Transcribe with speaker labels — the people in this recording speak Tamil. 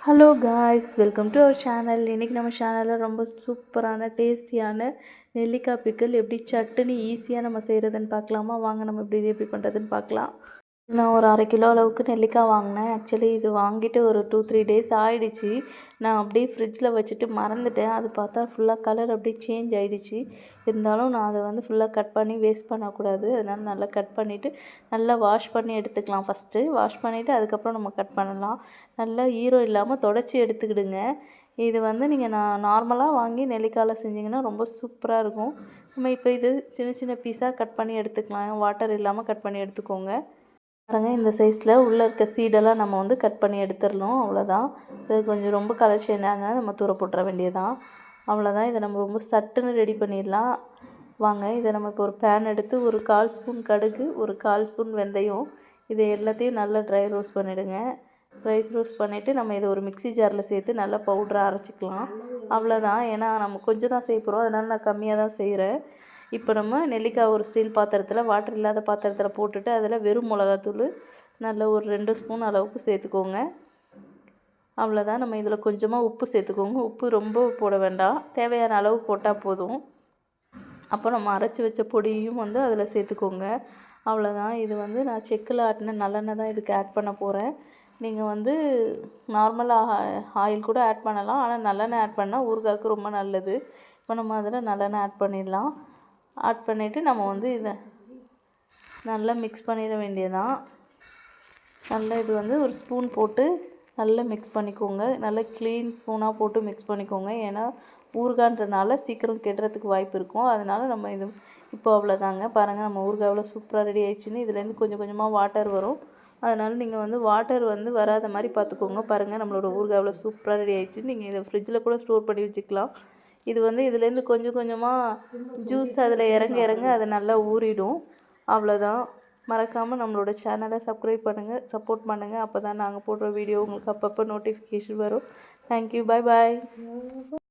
Speaker 1: Hello guys, welcome to our channel. இன்றைக்கி நம்ம சேனலில் ரொம்ப சூப்பரான டேஸ்டியான நெல்லிக்காய் பிக்கல் எப்படி சட்டுன்னு ஈஸியாக நம்ம செய்கிறதுன்னு பார்க்கலாமா? வாங்க நம்ம எப்படி பண்ணுறதுன்னு பார்க்கலாம். நான் ஒரு 1/2 கிலோ அளவுக்கு நெல்லிக்காய் வாங்கினேன். ஆக்சுவலி இது வாங்கிட்டு ஒரு 2-3 டேஸ் ஆகிடுச்சு. நான் அப்படியே ஃப்ரிட்ஜில் வச்சுட்டு மறந்துட்டேன். அது பார்த்தா ஃபுல்லாக கலர் அப்படியே சேஞ்ச் ஆகிடுச்சு. இருந்தாலும் நான் அதை ஃபுல்லாக கட் பண்ணி வேஸ்ட் பண்ணக்கூடாது. அதனால் நல்லா கட் பண்ணிவிட்டு நல்லா வாஷ் பண்ணி எடுத்துக்கலாம். ஃபஸ்ட்டு வாஷ் பண்ணிவிட்டு அதுக்கப்புறம் நம்ம கட் பண்ணலாம். நல்லா ஈரம் இல்லாமல் தொடச்சி எடுத்துக்கிடுங்க. இது நீங்கள் நார்மலாக வாங்கி நெல்லிக்காயில் செஞ்சிங்கன்னா ரொம்ப சூப்பராக இருக்கும். நம்ம இப்போ இது சின்ன சின்ன பீஸாக கட் பண்ணி எடுத்துக்கலாம். வாட்டர் இல்லாமல் கட் பண்ணி எடுத்துக்கோங்க. பாருங்கள், இந்த சைஸில் உள்ளே இருக்க சீடெல்லாம் நம்ம கட் பண்ணி எடுத்துடணும். அவ்வளோதான். இது கொஞ்சம் ரொம்ப கலர் சேஞ்சாக நம்ம தூர போட்டுற வேண்டியதான். அவ்வளோதான். இதை நம்ம ரொம்ப சட்டுன்னு ரெடி பண்ணிடலாம். வாங்க, இதை நம்ம இப்போ ஒரு பேன் எடுத்து ஒரு 1/4 ஸ்பூன் கடுகு, ஒரு 1/4 ஸ்பூன் வெந்தயம், இதை எல்லாத்தையும் நல்லா ட்ரை ரோஸ்ட் பண்ணிவிடுங்க. ட்ரை ரோஸ்ட் பண்ணிவிட்டு நம்ம இதை ஒரு மிக்ஸி ஜாரில் சேர்த்து நல்லா பவுடராக அரைச்சிக்கலாம். அவ்வளோதான். ஏன்னா நம்ம கொஞ்சம் தான் செய்ய போகிறோம், அதனால் நான் கம்மியாக தான் செய்கிறேன். இப்போ நம்ம நெல்லிக்காய் ஒரு ஸ்டீல் பாத்திரத்தில், வாட்டர் இல்லாத பாத்திரத்தில் போட்டுட்டு அதில் வெறும் மிளகாத்தூள் நல்ல ஒரு 2 ஸ்பூன் அளவுக்கு சேர்த்துக்கோங்க. அவ்வளோதான். நம்ம இதில் கொஞ்சமாக உப்பு சேர்த்துக்கோங்க. உப்பு ரொம்ப போட வேண்டாம், தேவையான அளவு போட்டால் போதும். அப்போ நம்ம அரைச்சி வச்ச பொடியும் அதில் சேர்த்துக்கோங்க. அவ்வளோதான். இது நான் செக்கில் ஆட்டின நல்லெண்ணெய் தான் இதுக்கு ஆட் பண்ண போகிறேன். நீங்கள் நார்மலாக ஆயில் கூட ஆட் பண்ணலாம், ஆனால் நல்லெண்ணெய் ஆட் பண்ணால் ஊறுகாய்க்கு ரொம்ப நல்லது. இப்போ நம்ம அதில் நல்லெண்ணெய் ஆட் பண்ணிடலாம். ஆட் பண்ணிவிட்டு நம்ம இதை நல்லா மிக்ஸ் பண்ணிட வேண்டியதான். நல்லா இது ஒரு ஸ்பூன் போட்டு நல்லா மிக்ஸ் பண்ணிக்கோங்க. நல்லா க்ளீன் ஸ்பூனாக போட்டு மிக்ஸ் பண்ணிக்கோங்க. ஏன்னா ஊறுகான்றனால சீக்கிரம் கெடுறதுக்கு வாய்ப்பு இருக்கும். அதனால் நம்ம இப்போ அவ்வளோதாங்க. பாருங்கள், நம்ம ஊறுகாய் எவ்வளோ சூப்பராக ரெடி ஆகிடுச்சின்னு. இதுலேருந்து கொஞ்சம் கொஞ்சமாக வாட்டர் வரும். அதனால் நீங்கள் வாட்டர் வராத மாதிரி பார்த்துக்கோங்க. பாருங்கள், நம்மளோட ஊறுகாய் எவ்வளோ சூப்பராக ரெடி ஆகிடுச்சின்னு. நீங்கள் இதை ஃப்ரிட்ஜில் கூட ஸ்டோர் பண்ணி வச்சுக்கலாம். இதுலேருந்து கொஞ்சம் கொஞ்சமாக ஜூஸ் அதில் இறங்க இறங்க அது நல்லா ஊறிடும். அவ்வளோதான். மறக்காமல் நம்மளோட சேனலை சப்ஸ்கிரைப் பண்ணுங்கள், சப்போர்ட் பண்ணுங்கள். அப்போ தான் நாங்கள் போடுற வீடியோ உங்களுக்கு அப்பப்போ நோட்டிஃபிகேஷன் வரும். தேங்க்யூ. பாய் பாய்.